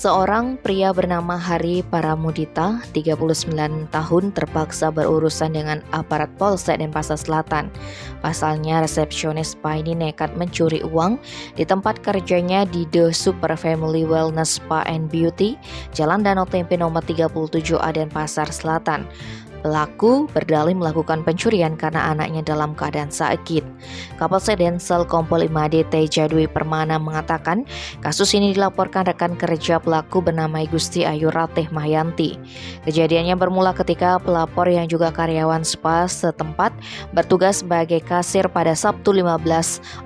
Seorang pria bernama Hari Paramudita, 39 tahun, terpaksa berurusan dengan aparat Polsek Denpasar Selatan. Pasalnya, resepsionis spa ini nekat mencuri uang di tempat kerjanya di The Super Family Wellness Spa and Beauty, Jalan Danau Tempe nomor 37A Denpasar Selatan. Pelaku berdalih melakukan pencurian karena anaknya dalam keadaan sakit. Kapolsek Densel Kompol 5D Teja Dwi Permana mengatakan kasus ini dilaporkan rekan kerja pelaku bernama Gusti Ayu Ratih Mahyanti. Kejadiannya bermula ketika pelapor yang juga karyawan spa setempat bertugas sebagai kasir pada Sabtu 15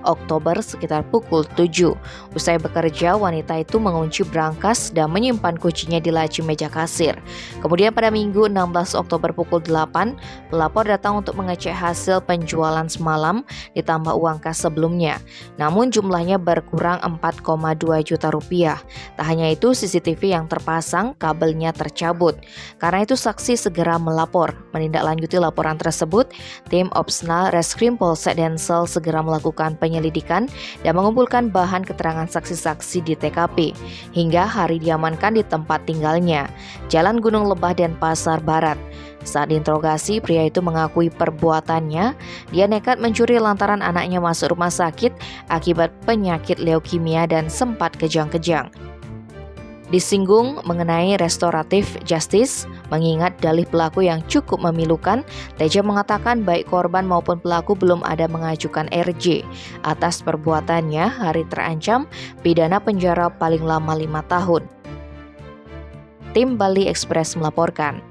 Oktober sekitar pukul 7. Usai bekerja, wanita itu mengunci brankas dan menyimpan kuncinya di laci meja kasir. Kemudian pada Minggu 16 Oktober pukul 8, pelapor datang untuk mengecek hasil penjualan semalam ditambah uang kas sebelumnya. Namun jumlahnya berkurang 4,2 juta rupiah. Tak hanya itu, CCTV yang terpasang kabelnya tercabut. Karena itu saksi segera melapor. Menindaklanjuti laporan tersebut, tim Opsnal Reskrim Polsek Densel segera melakukan penyelidikan dan mengumpulkan bahan keterangan saksi-saksi di TKP. Hingga Hari diamankan di tempat tinggalnya, Jalan Gunung Lebah Denpasar Barat. Saat diinterogasi, pria itu mengakui perbuatannya. Dia nekat mencuri lantaran anaknya masuk rumah sakit akibat penyakit leukemia dan sempat kejang-kejang. Disinggung mengenai restoratif justice, mengingat dalih pelaku yang cukup memilukan, Teja mengatakan baik korban maupun pelaku belum ada mengajukan RJ. Atas perbuatannya, Hari terancam pidana penjara paling lama 5 tahun. Tim Bali Express melaporkan.